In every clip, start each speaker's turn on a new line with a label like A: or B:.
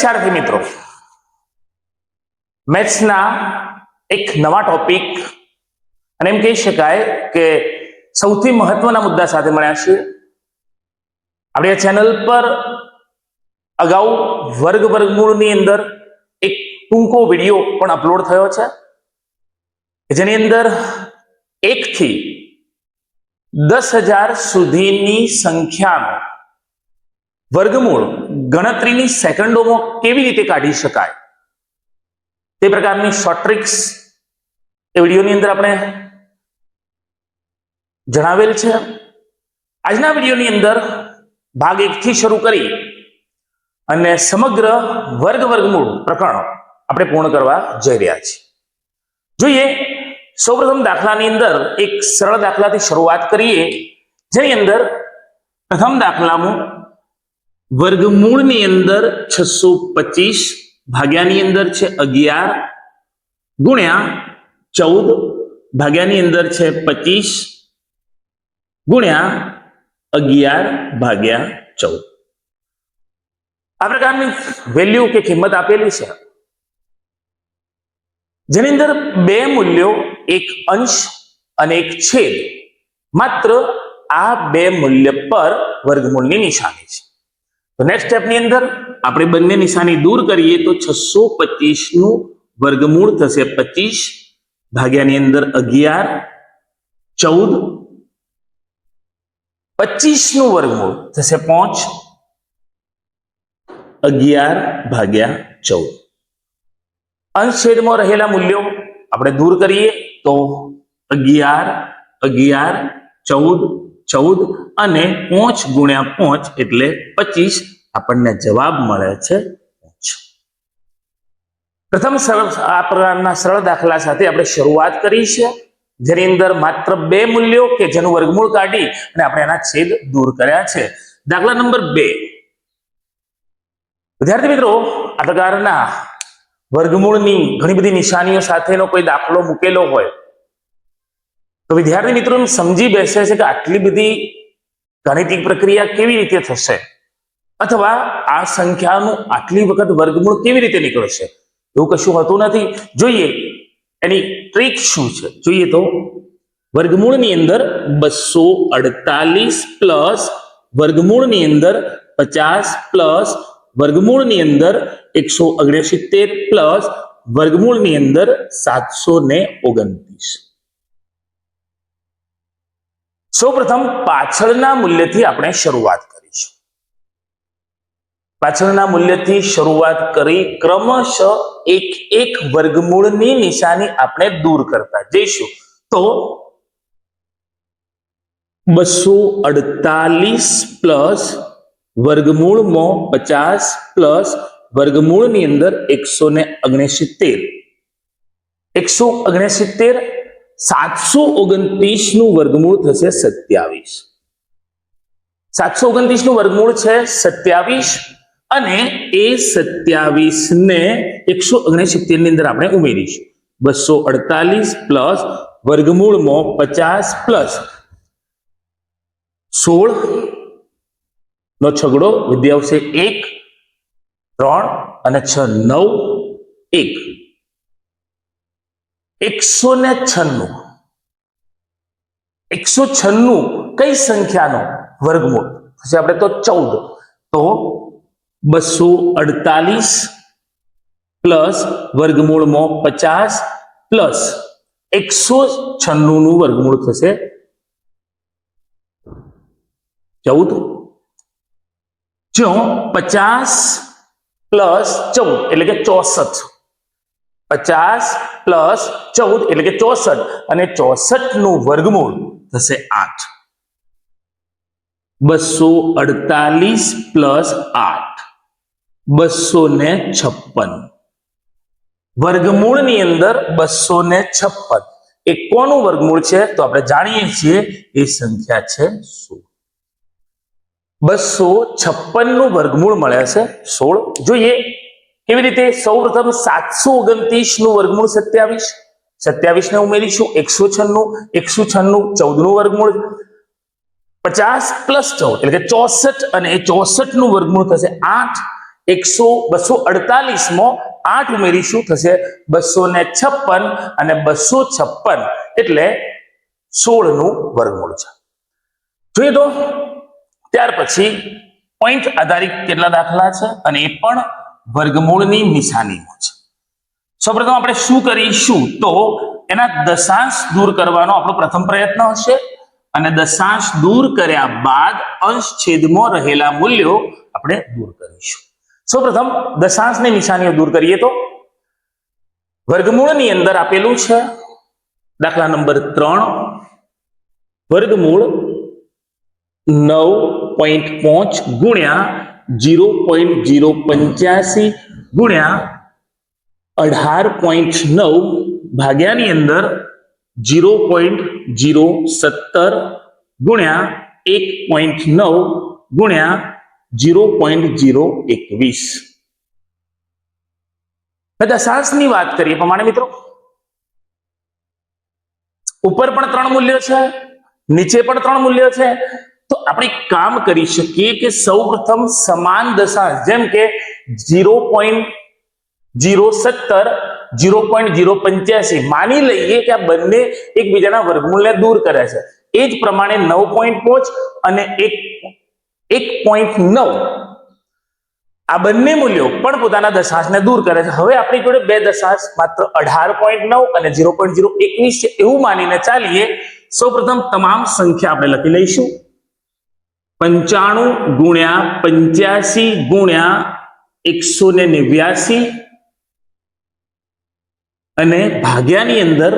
A: પરીક્ષાર્થી મિત્રો, મેથ્સના એક નવા ટોપિક અને એમ કહી શકાય કે સૌથી મહત્વના મુદ્દા સાથે મળ્યા છીએ. આપણી આ ચેનલ પર અગાઉ વર્ગમૂળની અંદર એક ટૂંકો વિડીયો પણ અપલોડ થયો છે, જેની અંદર 1 થી 10,000 સુધીની સંખ્યાનો વર્ગમૂળ ગણતરીની સેકન્ડોમાં કેવી રીતે કાઢી શકાય તે પ્રકારની શોર્ટ ટ્રિક્સ એ વિડીયોની અંદર આપણે જણાવેલ છે. આજના વિડીયોની અંદર ભાગ 1 થી શરૂ કરી અને સમગ્ર વર્ગમૂળ પ્રકરણ આપણે પૂર્ણ કરવા જઈ રહ્યા છીએ. જોઈએ, સૌપ્રથમ દાખલાની અંદર એક સરળ દાખલાથી શરૂઆત કરીએ, જેની અંદર પ્રથમ દાખલામાં વર્ગમૂળની અંદર 625 ભાગ્યાની અંદર છે 11 ગુણ્યા 14 ભાગ્યાની અંદર છે 25 ગુણ્યા 11 ભાગ્યા 14. આ પ્રકારની વેલ્યુ કે કિંમત આપેલી છે, જેની અંદર બે મૂલ્યો, એક અંશ અને એક છેદ, માત્ર આ બે મૂલ્ય પર વર્ગમૂળની નિશાની છે. તો નેક્સ્ટ સ્ટેપની અંદર આપણે બંને નિશાની દૂર કરીએ તો 625 નું વર્ગમૂળ થશે 25 ભાગ્યાની અંદર 11 14, 25 નું વર્ગમૂળ થશે 5 11 ભાગ્યા 14. અંશ છેદમાં રહેલા મૂલ્યો આપણે દૂર કરીએ તો 11 11 14 14 અને 5 ગુણ્યા 5 એટલે 25, આપણને જવાબ મળે છે 5. પ્રથમ આ પ્રકારના સરળ દાખલા સાથે આપણે શરૂઆત કરી છે, જેની અંદર માત્ર બે મૂલ્યો કે જેનું વર્ગમૂળ કાઢી અને આપણે એના છેદ દૂર કર્યા છે. દાખલા નંબર 2. વિદ્યાર્થી મિત્રો, આ પ્રકારના વર્ગમૂળની ઘણી બધી નિશાનીઓ સાથેનો કોઈ દાખલો મૂકેલો હોય તો વિદ્યાર્થી મિત્રો સમજી બેસે છે કે આટલી બધી ગાણિતિક પ્રક્રિયા કેવી રીતે થશે, અથવા આ સંખ્યાનું આટલી વખત વર્ગમૂળ કેવી રીતે નીકળશે. એવું કશું હોતું નથી. જોઈએ એની ટ્રીક શું છે. જોઈએ તો વર્ગમૂળની અંદર 248 પ્લસ વર્ગમૂળની અંદર 50 પ્લસ વર્ગમૂળની અંદર 169 પ્લસ વર્ગમૂળની અંદર 729. સૌપ્રથમ પાછળના મૂલ્યથી આપણે શરૂઆત કરીશું. પાછળના મૂલ્યથી શરૂઆત કરી ક્રમશઃ એક વર્ગમૂળની નિશાની આપણે દૂર કરતા જઈશું. તો 248 પ્લસ વર્ગમૂળમાં 50 પ્લસ વર્ગમૂળની અંદર 169 729 નું વર્ગમૂળ થશે 27. 729 નું વર્ગમૂળ છે 27 અને એ 27 ને 169 ની અંદર આપણે ઉમેરીશું. 248 પ્લસ વર્ગમૂળમાં 50 પ્લસ 16 નો છગડો વિદ્યા આવશે 1 3 અને 6 9 196 કઈ સંખ્યાનો વર્ગમૂળ થશે? આપણે તો 14. તો 248 પ્લસ વર્ગમૂળમાં 50 પ્લસ 196 નું વર્ગમૂળ થશે 14. જો 50 પ્લસ 14 એટલે કે 64, 50 પ્લસ 14 એટલે કે 64 અને 64 નું વર્ગમૂળ થશે 8. 248 પ્લસ 8 256. વર્ગમૂળની અંદર 256 એ કોનું વર્ગમૂળ છે? તો આપણે જાણીએ છીએ એ સંખ્યા છે 16. 256 નું વર્ગમૂળ મળે છે 16. જોઈએ કેવી રીતે. સૌપ્રથમ 729 નું વર્ગમૂળ 27, 27 ને ઉમેરીશું 196, 14 નું વર્ગમૂળ 50 પ્લસ 14 એટલે કે 64 અને એ 64 નું વર્ગમૂળ થશે 8 248 માં 8 ઉમેરીશું થશે 256 અને 256 એટલે 16 નું વર્ગમૂળ છે. જોઈએ તો ત્યાર પછી પોઈન્ટ આધારિત કેટલા દાખલા છે અને એ પણ વર્ગમૂળની નિશાનીમાં છે. સૌપ્રથમ આપણે શું કરીશું તો એના દશાંશ દૂર કરવાનો આપણો પ્રથમ પ્રયત્ન હશે અને દશાંશ દૂર કર્યા બાદ અંશ છેદમાં રહેલા મૂલ્યો આપણે દૂર કરીશું. સૌપ્રથમ દશાંશની નિશાનીઓ દૂર કરીએ તો વર્ગમૂળની અંદર આપેલું છે દાખલા નંબર 3 વર્ગમૂળ 9.5 ગુણ્યા 0.085 ગુણ્યા 18.9 ભાગ્યાની અંદર 0.017 ગુણ્યા 1.9 ગુણ્યા 0.021. દશાંશની વાત કરીએ પ્રમાણે મિત્રો ઉપર પણ 3 મૂલ્યો છે, નીચે પણ 3 મૂલ્યો છે. તો આપણે કામ કરી શકીએ કે સૌપ્રથમ સમાન દશાંશ જેમ કે 0.017 0.085 માની લઈએ કે આ બંને એકબીજાના વર્ગમૂળને દૂર કરે છે. એ જ પ્રમાણે 9.5 અને 1.9 આ બંને મૂલ્યો પણ પોતાના દશાંશને દૂર કરે છે. હવે આપણી જોડે બે દશાંશ માત્ર 18.9 અને 0.021 છે એવું માનીને ચાલીએ. સૌપ્રથમ તમામ સંખ્યા આપણે લખી લઈશું 95 ગુણ્યા 85 ગુણ્યા 189 અને ભાગ્યાની અંદર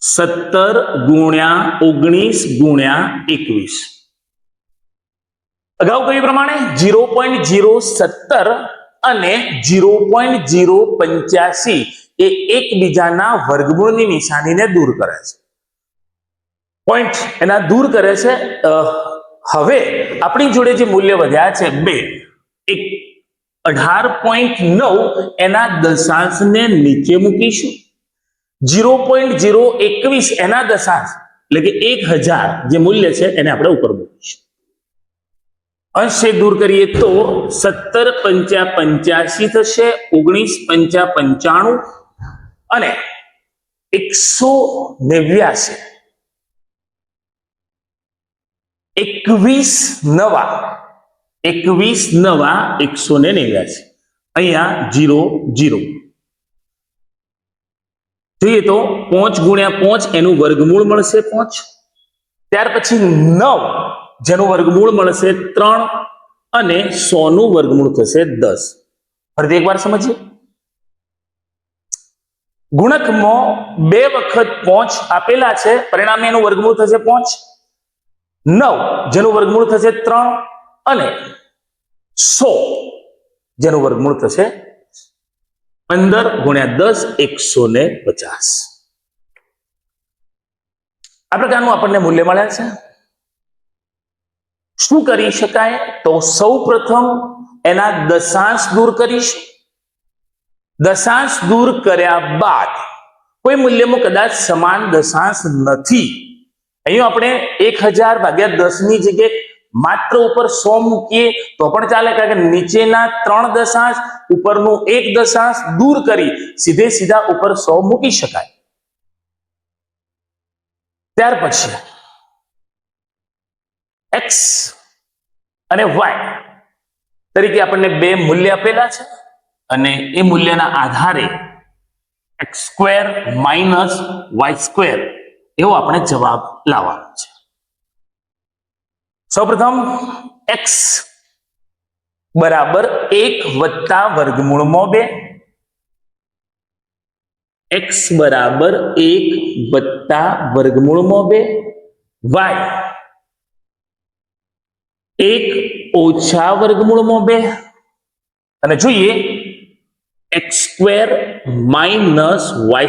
A: 17 ગુણ્યા 19 ગુણ્યા 21. અગાઉ કહ્યું પ્રમાણે 0.017 અને 0.085 એ એકબીજાના વર્ગમૂળની નિશાનીને દૂર કરે છે. પોઈન્ટ એના દૂર કરે છે. હવે આપણી જોડે જે મૂલ્ય વધ્યા છે બે, એક 18.9 એના દશાંશને નીચે મૂકીશું, 0.021 એના દશાંશ એટલે કે 1000 જે મૂલ્ય છે એને આપણે ઉપર મૂકીશું. અંશ દૂર કરીએ તો 17 પંચા 85 થશે, 19 પંચા 95 અને 189 21 નવા 189. અહીંયા 0 0 જોઈએ તો 5 ગુણ્યા 5 એનું વર્ગમૂળ મળશે 5. ત્યાર પછી 9 જેનું વર્ગમૂળ મળશે 3 અને 100 નું વર્ગમૂળ થશે 10. ફરીથી એકવાર સમજીએ. ગુણકમાં 2 વખત 5 આપેલા છે, પરિણામે એનું વર્ગમૂળ થશે 5. 9 જેનું વર્ગમૂળ થશે 3 અને 100 જેનું વર્ગમૂળ થશે 15 ગુણ્યા 10 150. આ પ્રકારનું આપણને મૂલ્ય મળ્યા છે. શું કરી શકાય તો સૌ પ્રથમ એના દશાંશ દૂર કરીશું. દશાંશ દૂર કર્યા બાદ કોઈ મૂલ્યમાં કદાચ સમાન દશાંશ નથી, અહીં આપણે 1000 ભાગ્યા 10 ની જગ્યાએ માત્ર ઉપર 100 મૂકીએ તો પણ ચાલે, કારણ કે નીચેના 3 દશાંશ ઉપરનું 1 દશાંશ દૂર કરી સીધા ઉપર 100 મૂકી શકાય. ત્યાર પછી x અને y તરીકે આપણને બે મૂલ્ય આપેલા છે અને એ મૂલ્યના આધારે x² - y² એવો આપણે જવાબ લાવવાનો છે. સૌપ્રથમ x બરાબર 1 વત્તા વર્ગમૂળમાં 2, x બરાબર 1 વત્તા વર્ગમૂળમાં 2, y 1 ઓછા વર્ગમૂળમાં 2 અને જોઈએ x² - y².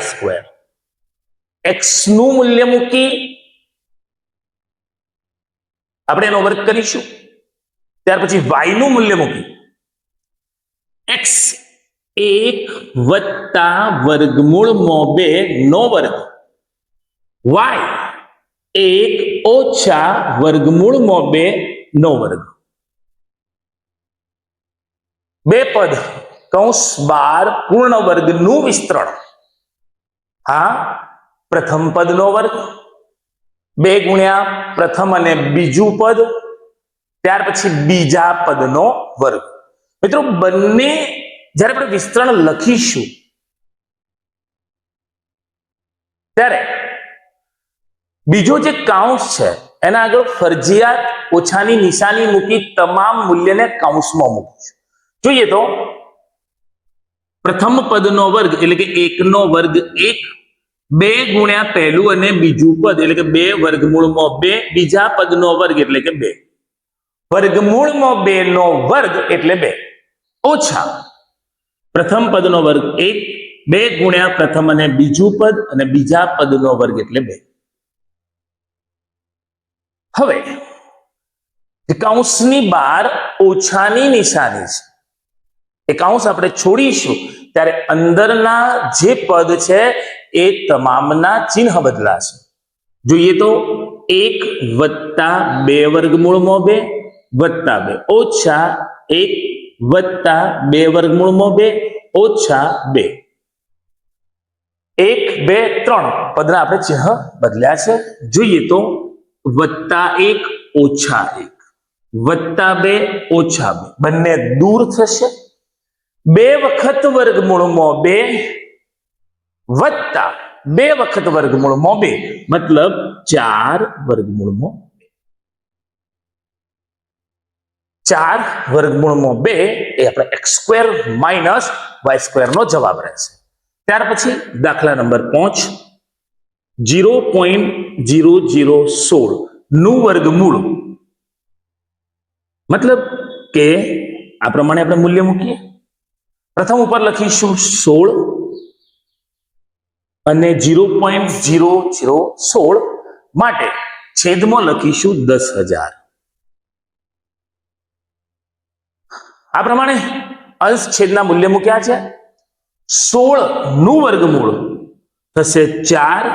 A: x નું મૂલ્ય મૂકી આપણે એનો વર્ગ કરીશું. ત્યાર પછી y નું મૂલ્ય મૂકી x 1 વત્તા વર્ગમૂળમાં 2 નો વર્ગ, y 1 ઓછા વર્ગમૂળમાં 2 નો વર્ગ. બે પદ કૌંસ 12 પૂર્ણ વર્ગનું વિસ્તરણ. હા, પ્રથમ પદનો વર્ગ 2 ગુણ્યા પ્રથમ અને બીજું પદ, ત્યાર પછી બીજા પદનો વર્ગ. મિત્રો, બંને જ્યારે આપણે વિસ્તરણ લખીશું ત્યારે બીજો જે કાઉન્સ છે એના આગળ ફરજિયાત ઓછાની નિશાની મૂકી તમામ મૂલ્યને કાઉન્સમાં મૂકીશું. જોઈએ તો પ્રથમ પદનો વર્ગ એટલે કે 1 નો વર્ગ 1, 2 ગુણ્યા પહેલું અને બીજું પદ એટલે કે 2 વર્ગમૂળમાં 2, બીજા પદનો વર્ગ એટલે કે 2, વર્ગમૂળમાં 2 નો વર્ગ એટલે 2, ઓછા પ્રથમ પદનો વર્ગ 1, 2 ગુણ્યા પ્રથમ અને બીજું પદ અને બીજા પદનો વર્ગ એટલે 2. હવે કૌંસની બહાર ઓછાની નિશાની છે, એ કૌંસ આપણે છોડીશું ત્યારે અંદરના જે પદ છે એ તમામના ચિહ્ન બદલાશે. જોઈએ તો 1 વત્તા 2 વર્ગમૂળમાં 2 વત્તા 2 ઓછા 1 વત્તા 2 વર્ગમૂળમાં 2 ઓછા 2. 1, 2, 3 પદના આપણે ચિહ્ન બદલ્યા છે. જોઈએ તો વત્તા 1 ઓછા 1 વત્તા 2 ઓછા 2 બંને દૂર થશે. 2 વખત વર્ગમૂળમાં 2 વત્તા 2 વખત વર્ગમૂળમાં 2 મતલબ 4 વર્ગમૂળમાં 4 વર્ગમૂળમાં 2 એ આપણે x² માઇનસ y² નો જવાબ રહેશે. ત્યાર પછી દાખલા નંબર 5, 0.0016 નું વર્ગમૂળ. મતલબ કે આ પ્રમાણે આપણે મૂલ્ય મૂકીએ. પ્રથમ ઉપર લખીશું 16 અને 0.0016 માટે છેદમાં લખીશું 10,000. આ પ્રમાણે અંશ છેદના મૂલ્ય મૂક્યા છે. 16 નું વર્ગમૂળ થશે 4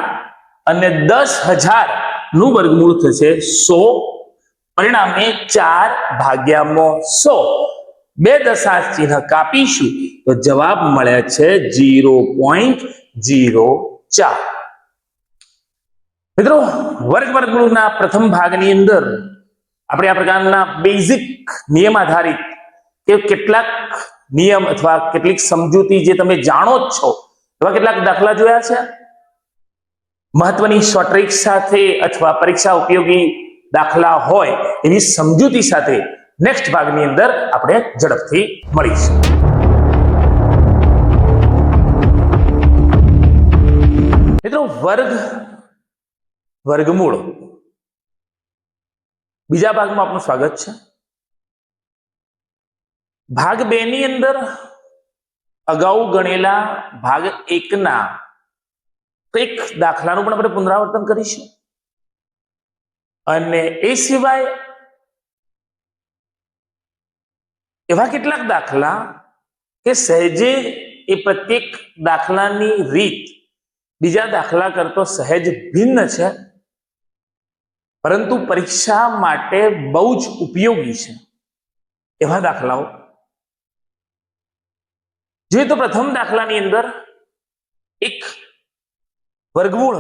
A: અને 10,000 નું વર્ગમૂળ થશે 100. પરિણામે 4 ભાગ્યામાં 100 બે દશાંશ ચિહ્ન કાપીશું તો જવાબ મળે છે 0.04. મિત્રો, વર્ગમૂળના પ્રથમ ભાગની અંદર આપણે આ પ્રકારના બેઝિક નિયમ આધારિત કે કેટલાક નિયમ અથવા કેટલીક સમજૂતી જે તમે જાણો જ છો એવા કેટલાક દાખલા જોયા છે. મહત્વની શોર્ટ ટ્રિક સાથે અથવા પરીક્ષા ઉપયોગી દાખલા હોય એવી સમજૂતી સાથે નેક્સ્ટ ભાગની અંદર આપણે ઝડપથી મળીશું. મિત્રો, વર્ગમૂળ બીજા ભાગમાં આપનું સ્વાગત છે. ભાગ 2 ની અંદર અગાઉ ગણેલા ભાગ 1 ના એક દાખલાનું પણ આપણે પુનરાવર્તન કરીશું અને એ સિવાય એવા કેટલાક દાખલા કે સહેજે એ પ્રત્યેક દાખલાની રીત બીજા દાખલા કરતો સહેજ ભિન્ન છે, પરંતુ પરીક્ષા માટે બહુ જ ઉપયોગી છે એવા દાખલાઓ જોઈએ તો પ્રથમ દાખલાની અંદર એક વર્ગમૂળ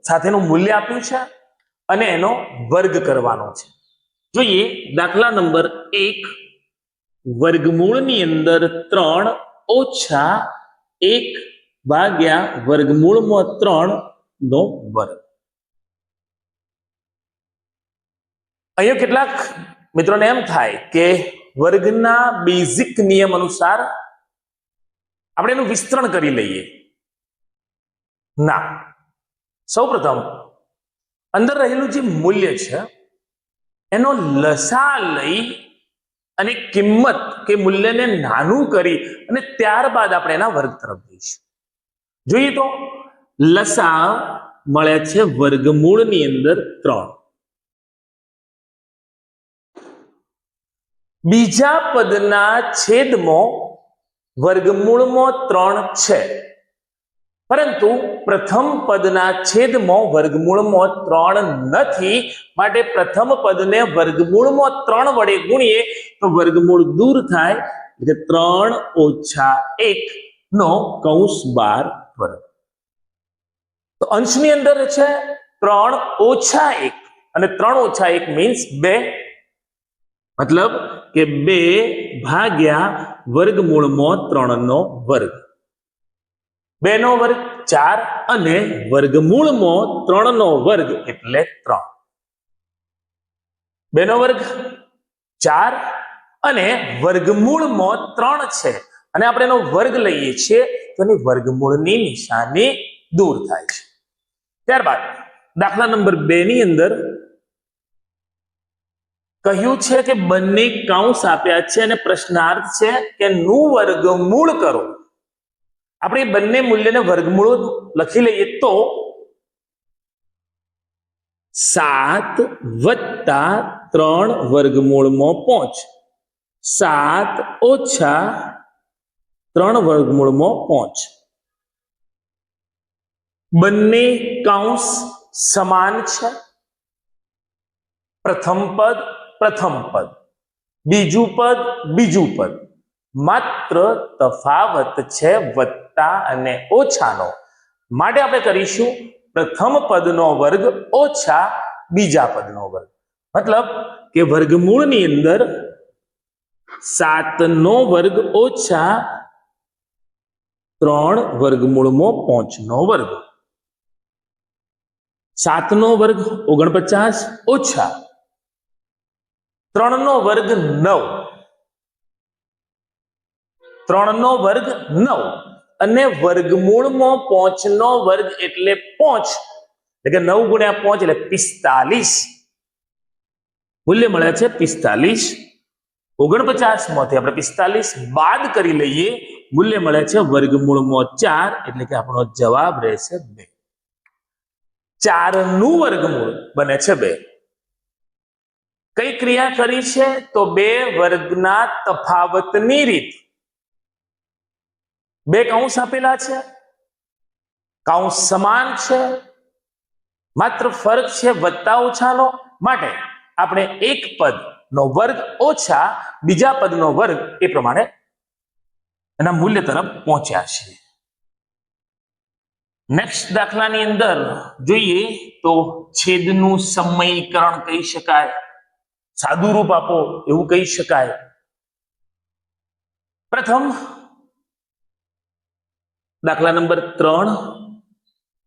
A: સાથેનું મૂલ્ય આપ્યું છે અને એનો વર્ગ કરવાનો છે. જોઈએ દાખલા નંબર 1, વર્ગમૂળની અંદર 3 ઓછા 1 ભાગ્યા વર્ગમૂળમાં 3 નો વર્ગ. અહીંયા કેટલાક મિત્રોને એમ થાય કે વર્ગના બેઝિક નિયમ અનુસાર આપણે એનું વિસ્તરણ કરી લઈએ. ના, સૌપ્રથમ અંદર રહેલું જે મૂલ્ય છે એનો લસા લઈ અને કિંમત કે મૂલ્યને નાનું કરી અને ત્યારબાદ આપણે એના વર્ગ તરફ જઈશું. જોઈએ તો લસા મળે છે વર્ગમૂળની અંદર 3. બીજા પદના છેદમાં વર્ગમૂળમાં 3 છે, પરંતુ પ્રથમ પદના છેદમાં વર્ગમૂળમાં 3 નથી, માટે પ્રથમ પદને વર્ગમૂળમાં 3 વડે ગુણીએ તો વર્ગમૂળ દૂર થાય એટલે 3 ઓછા 1 નો કૌંસ 12 વર્ગ. તો અંશની અંદર છે 3 ઓછા 1 અને 3 ઓછા 1 મીન્સ 2, મતલબ કે 2 ભાગ્યા વર્ગમૂળમાં 3 નો વર્ગ. 2 નો વર્ગ 4 અને વર્ગમૂળમાં 3 નો વર્ગ એટલે 3. 2 નો વર્ગ 4 અને વર્ગમૂળમાં 3 છે અને આપણે એનો વર્ગ લઈએ છીએ તો એની વર્ગમૂળની નિશાની દૂર થાય છે. ત્યારબાદ દાખલા નંબર 2 ની અંદર કહ્યું છે કે બંને કૌંસ આપ્યા છે અને પ્રશ્નાર્થ છે કે નું વર્ગમૂળ કરો. આપણે બંને મૂલ્યને વર્ગમૂળ લખી લઈએ તો 7 વત્તા 3 વર્ગમૂળમાં 5, 7 ઓછા 3 વર્ગમૂળમાં 5. બંને કૌંસ સમાન છે. પ્રથમ પદ, બીજું પદ, માત્ર તફાવત છે વત્તા અને ઓછાનો. માટે આપણે કરીશું પ્રથમ પદનો વર્ગ ઓછા બીજા પદનો વર્ગ. મતલબ કે વર્ગમૂળની અંદર 7 નો વર્ગ ઓછા 3 વર્ગમૂળમાં 5 નો વર્ગ. 7 નો વર્ગ 49 ઓછા 3 નો વર્ગ 9. 3 નો વર્ગ 9 અને વર્ગમૂળમાં 5 નો વર્ગ એટલે 5, એટલે કે 9 ગુણ્યા 5 એટલે 45. મૂલ્ય મળે છે 45. 49 માંથી આપણે 45 બાદ કરી લઈએ, મૂલ્ય મળે છે વર્ગમૂળમાં 4, એટલે કે આપણો જવાબ રહેશે 2. 4 નું વર્ગમૂળ બને છે 2. કઈ ક્રિયા કરી છે તો 2 વર્ગના તફાવતની રીત. 2 કૌંસ આપેલા છે, કૌંસ સમાન છે, માત્ર ફરક છે વત્તા ઓછાનો. માટે આપણે એક પદનો વર્ગ ઓછા બીજા પદનો વર્ગ એ પ્રમાણે એના મૂલ્ય તરફ પહોંચ્યા છે. નેક્સ્ટ દાખલાની અંદર જોઈએ તો છેદનું સમયીકરણ કહી શકાય, સાદું રૂપ આપો એવું કહી શકાય. પ્રથમ દાખલા નંબર 3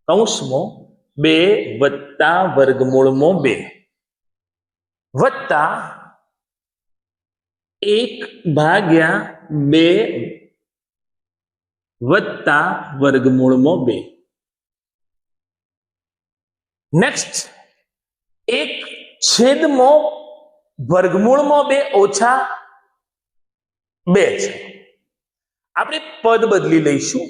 A: કૌંસમાં 2 વત્તા વર્ગમૂળમાં 2 વત્તા 1 ભાગ્યા 2 વત્તા વર્ગમૂળમાં 2. નેક્સ્ટ 1 છેદમાં વર્ગમૂળમાં 2 ઓછા 2 છે. આપણે પદ બદલી લઈશું,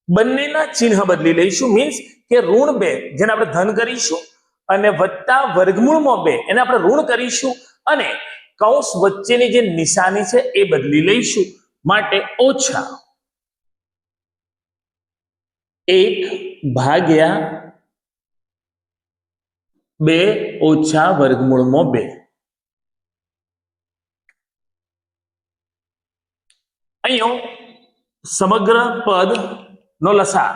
A: બંનેના ચિહ્ન બદલી લઈશું. મીન્સ કે ઋણ 2 જેને આપણે ધન કરીશું અને વત્તા વર્ગમૂળમાં 2 એને આપણે ઋણ કરીશું અને કૌંસ વચ્ચેની જે નિશાની છે એ બદલી લઈશું. માટે ઓછા 1 ભાગ્યા 2 ઓછા વર્ગમૂળમાં 2. અહીંયા સમગ્ર પદ નો લસા.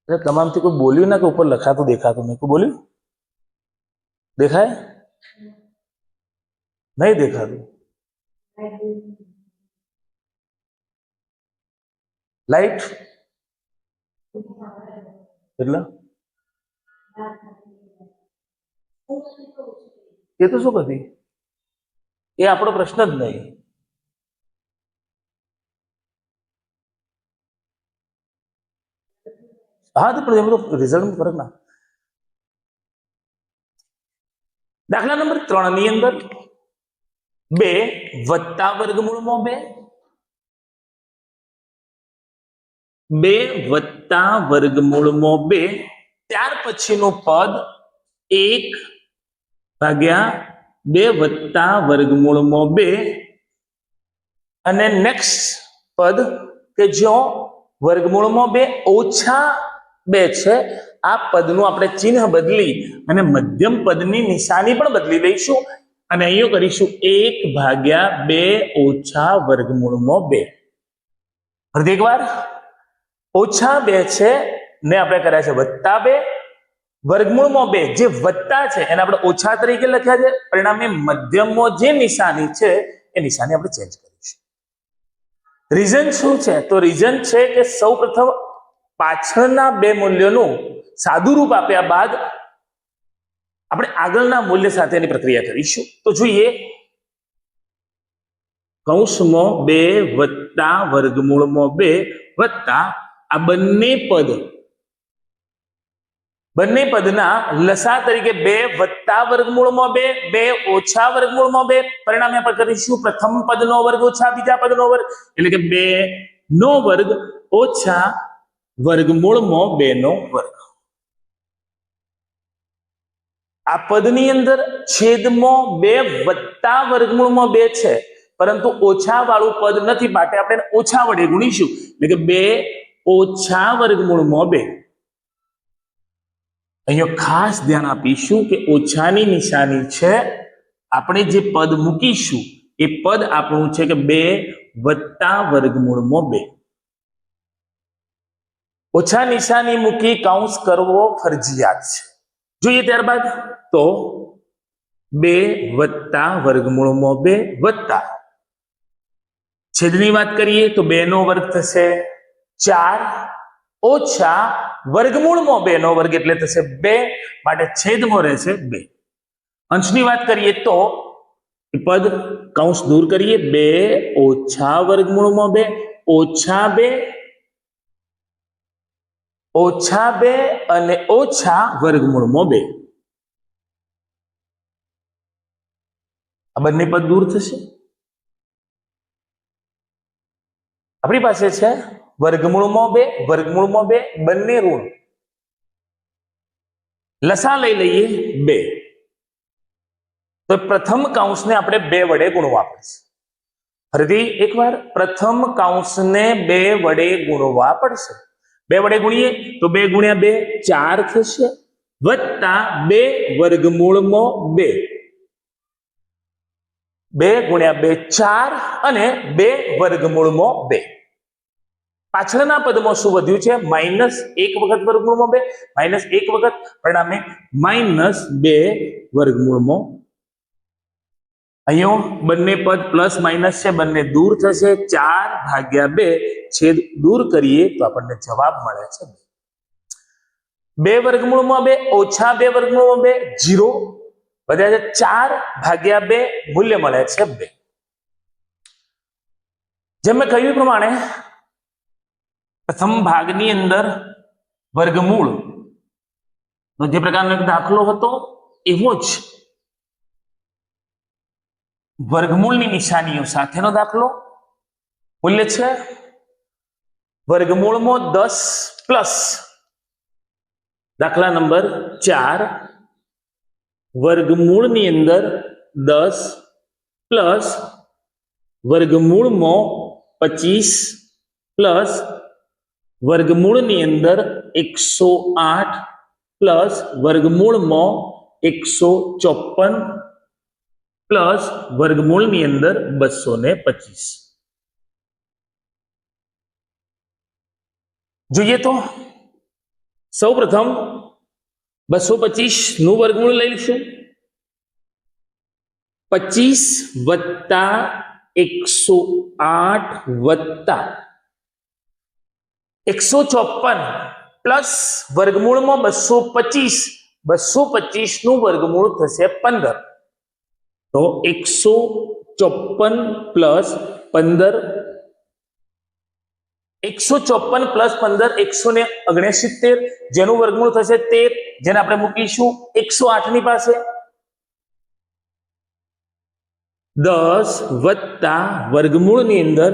A: તમામથી કોઈ બોલ્યું ના કે ઉપર લખાતું દેખાતું નહીં? કોઈ બોલ્યું? દેખાય? નહીં દેખાતું? લાઈટ એટલે એ તો શું કહી, એ આપણો પ્રશ્ન જ નહીં. હા તો પણ એમ તો રિઝલ્ટ ફરક ના. દાખલા નંબર 3 ની અંદર 2 વત્તા વર્ગમૂળમાં 2 વત્તા વર્ગમૂળમાં 2, ત્યાર પછીનું પદ 1 ભાગ્યા 2 વત્તા વર્ગમૂળમાં 2 અને નેક્સ્ટ પદ કે જો વર્ગમૂળમાં 2 ઓછા 2 છે. આ પદનું આપણે ચિહ્ન બદલી અને મધ્યમ પદની નિશાની પણ બદલી લઈશું. અને અહીંયા કરીશું 1/2 ઓછા વર્ગમૂળમાં 2. ફરીથી એકવાર -2 છે ને આપણે કર્યા છે +2, વર્ગમૂળમાં 2 જે વત્તા છે એને આપણે ઓછા તરીકે લખ્યા છે. પરિણામે મધ્યમમાં જે નિશાની છે એ નિશાની આપણે ચેન્જ કરીશું. રીઝન શું છે? તો રીઝન છે કે સૌપ્રથમ પાછળના બે મૂલ્યોનું સાદું રૂપ આપ્યા બાદ આપણે આગળના મૂલ્ય સાથેની પ્રક્રિયા કરીશું. તો જોઈએ, કૌંસમાં 2 વત્તા વર્ગમૂળમાં 2 વત્તા આ બંને પદના લસા તરીકે 2 વત્તા વર્ગમૂળમાં 2, 2 ઓછા વર્ગમૂળમાં 2. પરિણામે આપણે કરીશું પ્રથમ પદનો વર્ગ ઓછા બીજા પદનો વર્ગ, એટલે કે 2 નો વર્ગ ઓછા વર્ગમૂળમાં 2 નો વર્ગ. આ પદની અંદર છેદમાં 2 વત્તા વર્ગમૂળમાં 2 છે, પરંતુ ઓછા વાળું પદ નથી, માટે આપણે ઓછા વડે ગુણીશું, એટલે કે 2 ઓછા વર્ગમૂળમાં 2. અહીંયા ખાસ ધ્યાન આપીશું કે ઓછાની નિશાની છે, આપણે જે પદ મૂકીશું એ પદ આપણું છે કે 2 વત્તા વર્ગમૂળમાં 2. ઓછા નિશાની મૂકી કૌંસ કરવો ફરજિયાત છે. જોઈએ ત્યારબાદ, તો 2 વત્તા વર્ગમૂળમાં 2 વત્તા છેદની વાત કરીએ તો 2 નો વર્ગ થશે 4 ઓછા વર્ગમૂળમાં 2 નો વર્ગ એટલે થશે 2, માટે છેદમાં રહેશે 2. અંશની વાત કરીએ તો પદ કૌંસ દૂર કરીએ, 2 ઓછા વર્ગમૂળમાં 2 ઓછા 2 ઓછા 2 અને ઓછા વર્ગમૂળમાં 2. આ બંને પદ દૂર થશે. આપણી પાસે છે વર્ગમૂળમાં 2 વર્ગમૂળમાં 2 બંને ઋણ. લસા લઈ લઈએ 2. તો પ્રથમ કૌંસને આપણે 2 વડે ગુણવા પડશે. ફરીથી એકવાર, પ્રથમ કૌંસને 2 વડે ગુણવા પડશે. 2 વડે ગુણીએ તો 2 ગુણ્યા 2 4 થશે, વત્તા 2 વર્ગમૂળમાં 2. 2 ગુણ્યા 2 4 અને 2 વર્ગમૂળમાં 2. પાછળના પદમાં શું વધ્યું છે? -1 વખત વર્ગમૂળમાં 2, -1 વખત, પરિણામે -2 વર્ગમૂળમાં. અહીંયા બંને પદ પ્લસ માઇનસ છે, બંને દૂર થશે. 4/2 છેદ દૂર કરીએ તો આપણને જવાબ મળે છે 2 વર્ગમૂળમાં 2 ઓછા 2 વર્ગમૂળમાં 2, 0 વધ્યા છે. 4/2 મૂલ્ય મળે છે 2. જેમ મેં કહ્યું પ્રમાણે પ્રથમ ભાગની અંદર વર્ગમૂળ જે પ્રકારનો એક દાખલો હતો એવો જ વર્ગમૂળની નિશાનીઓ સાથેનો દાખલો. મૂલ્ય છે વર્ગમૂળમાં 10 પ્લસ દાખલા નંબર 4, વર્ગમૂળની અંદર 10 પ્લસ વર્ગમૂળમાં 25 પ્લસ વર્ગમૂળની અંદર 108 પ્લસ વર્ગમૂળમાં 154 પ્લસ વર્ગમૂળની અંદર 225. જોઈએ તો સૌ પ્રથમ 225 નું વર્ગમૂળ લઈ લઈશું. 25 વત્તા 108 વત્તા 154 પ્લસ વર્ગમૂળમાં 225, 225 નું વર્ગમૂળ થશે 15. તો 154 પ્લસ 15, 154 પ્લસ 15 169, જેનું વર્ગમૂળ થશે 13, જેને આપણે મૂકીશું 108 ની પાસે. 10 વત્તા વર્ગમૂળની અંદર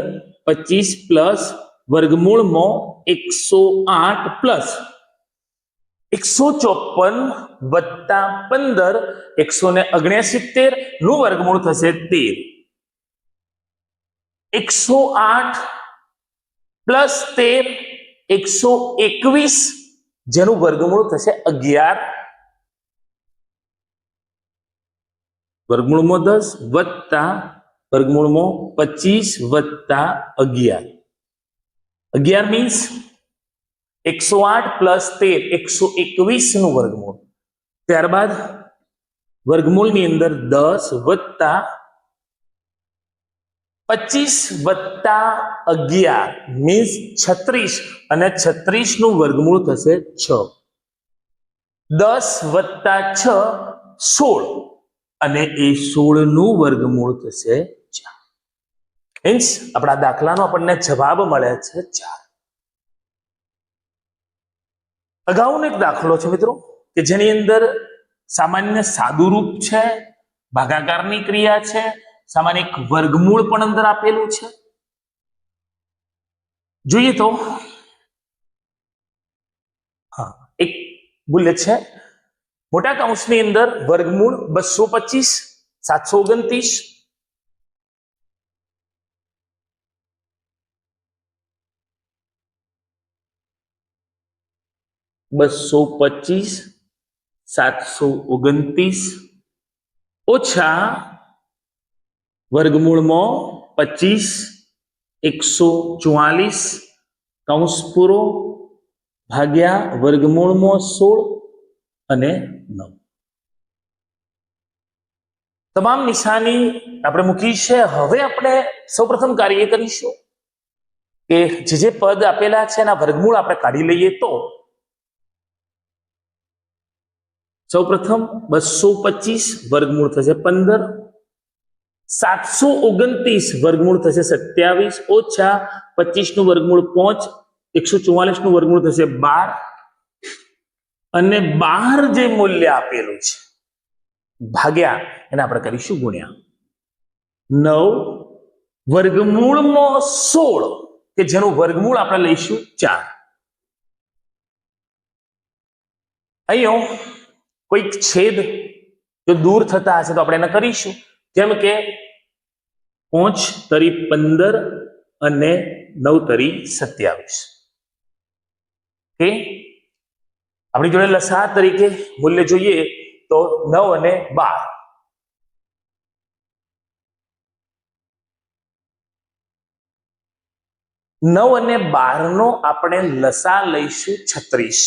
A: 25 પ્લસ વર્ગમૂળમાં 108 પ્લસ 154 વત્તા 15 169 નું વર્ગમૂળ થશે 13. 108 પ્લસ 13 121, જેનું વર્ગમૂળ થશે 11. વર્ગમૂળમાં 10 વત્તા વર્ગમૂળમાં 25 વત્તા 11. 11 મીન્સ 108 પ્લસ 13 121 નું વર્ગમૂળ. ત્યારબાદ વર્ગમૂળની અંદર 10 વત્તા 25 વત્તા 11 મીન્સ 36 અને 36 નું વર્ગમૂળ થશે 6. 10 વત્તા 6 16 અને એ 16 નું વર્ગમૂળ થશે 4. મીન્સ આપણા દાખલાનો આપણને જવાબ મળે છે 4. અગાઉનો એક દાખલો છે મિત્રો કે જેની અંદર સામાન્ય સાદું રૂપ છે, ભાગાકારની ક્રિયા છે, સામાન્ય એક વર્ગમૂળ પણ અંદર આપેલું છે. જોઈએ તો હા, એક ભૂલ છે. મોટા કૌંસની અંદર વર્ગમૂળ 225 729 225 729 ઓછા વર્ગમૂળમાં 25 144 કૌંસ પૂરો ભાગ્યા વર્ગમૂળમાં 16 અને 9. તમામ નિશાની આપણે મૂકી છે. હવે આપણે સૌપ્રથમ કાર્ય કરીશું કે જે પદ આપેલા છે એના વર્ગમૂળ આપણે કાઢી લઈએ. તો સૌપ્રથમ 225 વર્ગમૂળ થશે 15, 729 વર્ગમૂળ થશે 27 ઓછા 25 નું વર્ગમૂળ 5 144 નું વર્ગમૂળ થશે 12 અને 12 જે મૂલ્ય આપેલું છે ભાગ્યા એને આપણે કરીશું ગુણ્યા 9 વર્ગમૂળમાં 16 કે જેનું વર્ગમૂળ આપણે લઈશું 4. અહીંયા કોઈક છેદ જો દૂર થતા હશે તો આપણે એને કરીશું. જેમ કે 5 તરી 15 અને 9 તરી 27. ઓકે, આપણી જોડે લસા તરીકે મૂલ્ય જોઈએ તો 9 અને 12. નવ અને 12 નો આપણે લસા લઈશું 36.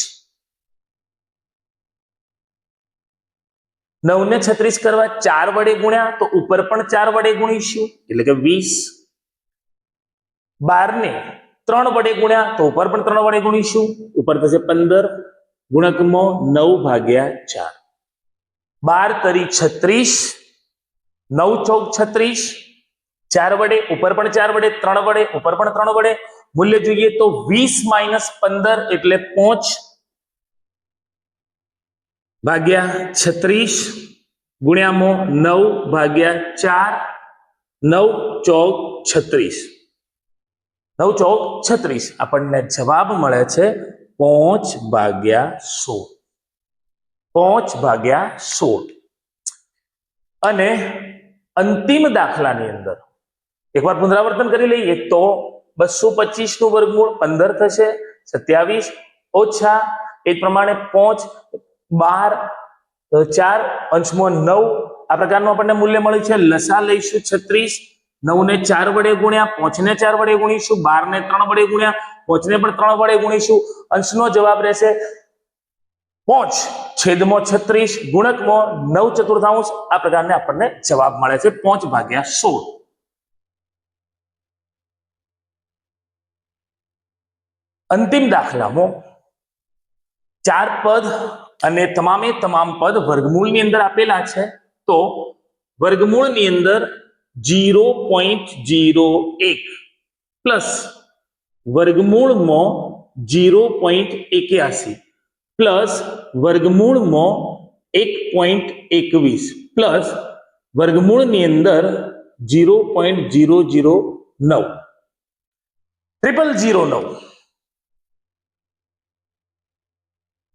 A: 9 ને 36 કરવા 4 વડે ગુણ્યા તો ઉપર પણ 4 વડે ગુણીશું એટલે કે 20. 12 ને 3 વડે ગુણ્યા તો ઉપર પણ 3 વડે ગુણીશું, ઉપર થશે 15 ગુણકમાં 9 ભાગ્યા 4. 12 તરી 36, 9 ચોક 36, 4 વડે ઉપર પણ 4 વડે 3 વડે ઉપર પણ 3 વડે મૂલ્ય જોઈએ તો 20 માઇનસ 15 એટલે 5 ભાગ્યા 36 ગુણ્યામાં 9 ભાગ્યા 4, 9 ચોક 36, 9 ચોક 36 આપણને જવાબ મળે છે 5 ભાગ્યા 16. 5 ભાગ્યા 16. અને અંતિમ દાખલાની અંદર એકવાર પુનરાવર્તન કરી લઈએ તો 225 નું વર્ગમૂળ 15 થશે 27 ઓછા એ પ્રમાણે 5 12 4 અંશમાં 9 આ પ્રકારનું આપણને મૂલ્ય મળ્યું છે. લસા લઈશું 36. 9 ને 4 વડે ગુણ્યા 5 ને 4 વડે ગુણીશું, 12 ને 3 વડે ગુણ્યા 5 ને પણ 3 વડે ગુણીશું. અંશનો જવાબ રહેશે 5 છેદમાં 36 ગુણકમાં 9 ચતુર્થાંશ. આ પ્રકારને આપણને જવાબ મળે છે 5 ભાગ્યા 16. અંતિમ દાખલામાં 4 પદ અને તમામે તમામ પદ વર્ગમૂળની અંદર આપેલા છે. તો વર્ગમૂળની અંદર 0.01 પ્લસ વર્ગમૂળમાં 0.81 પ્લસ વર્ગમૂળમાં 1.21 પ્લસ વર્ગમૂળની અંદર 0.009 009.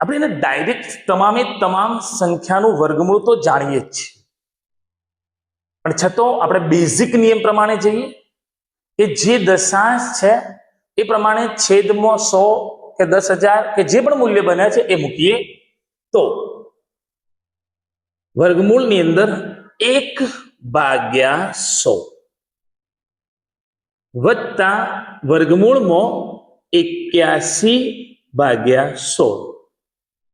A: આપણે એને ડાયરેક્ટ તમામે તમામ સંખ્યાનું વર્ગમૂળ તો જાણીએ જ છીએ, પણ છતાં આપણે બેઝિક નિયમ પ્રમાણે જઈએ કે જે દશાંશ છે એ પ્રમાણે છેદમાં 100 કે 10,000 કે જે પણ મૂલ્ય બને છે એ મૂકીએ તો વર્ગમૂળની અંદર 1/100 વત્તા વર્ગમૂળમાં 81/100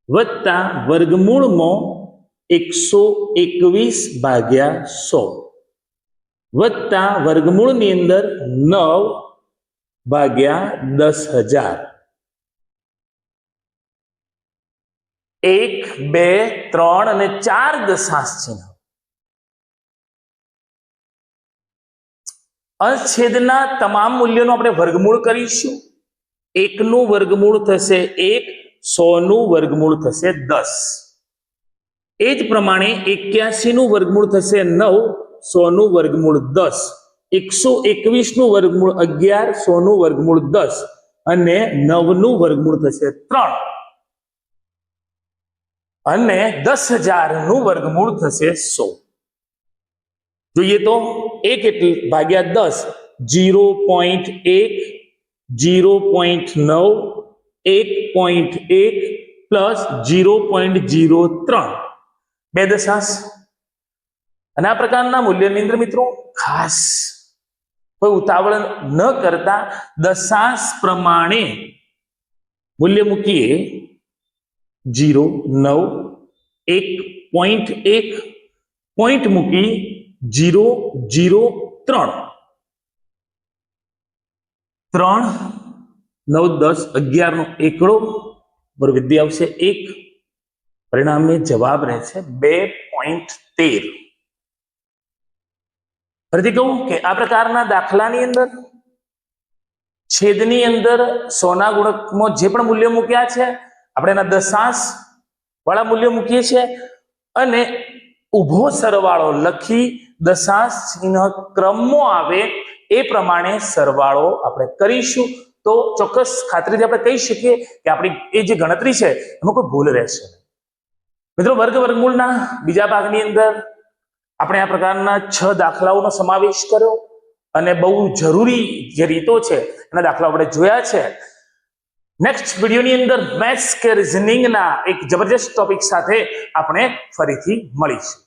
A: વત્તા વર્ગમૂળમાં 121/100 વત્તા વર્ગમૂળની અંદર 9/10,000. 1, 2, 3 અને 4 દશાંશ ચિહ્ન. અંશછેદના તમામ મૂલ્યોનું આપણે વર્ગમૂળ કરીશું. 1 નું વર્ગમૂળ થશે 1, 100 નું વર્ગમૂળ થશે 10. એ જ પ્રમાણે 81 નું વર્ગમૂળ થશે 9, 100 નું વર્ગમૂળ 10, 121 નું વર્ગમૂળ 11, 100 નું વર્ગમૂળ 10 અને 9 નું વર્ગમૂળ થશે 3 અને 10,000 નું વર્ગમૂળ થશે 100. જોઈએ તો 1 એટલે ભાગ્યા 10 0.1, 0.9, 1.1 પ્લસ 0.03 બે દશાંશ. અને આ પ્રકારના મૂલ્યની અંદર મિત્રો ખાસ કોઈ ઉતાવળ ન કરતા દશાંશ પ્રમાણે મૂલ્ય મૂકીએ. 0, 9, 1.1 પોઈન્ટ મૂકી 0.03 3, 9, 10, 11 નો એકડો બરોબર વિદ્યા આવશે 1. પરિણામે જવાબ રહેશે 2.13. ફરીથી કહું કે આ પ્રકારના દાખલાની અંદર છેદની અંદર 100 ના ગુણકમાં જે પણ મૂલ્ય મૂક્યા છે આપણે એના દશાંશ વાળા મૂલ્ય મૂકીએ છીએ અને ઉભો સરવાળો લખી દશાંશ ચિહ્ન ક્રમમાં આવે એ પ્રમાણે સરવાળો આપણે કરીશું. તો ચોક્કસ ખાતરીથી આપણે કહી શકીએ કે આપણી એ જે ગણતરી છે એમાં કોઈ ભૂલ રહેશે. મિત્રો વર્ગમૂળના બીજા ભાગની અંદર આપણે આ પ્રકારના 6 દાખલાઓનો સમાવેશ કર્યો અને બહુ જરૂરી જે રીતો છે એના દાખલાઓ આપણે જોયા છે. નેક્સ્ટ વિડીયોની અંદર મેથ્સ કે રિઝનિંગના એક જબરજસ્ત ટોપિક સાથે આપણે ફરીથી મળીશું.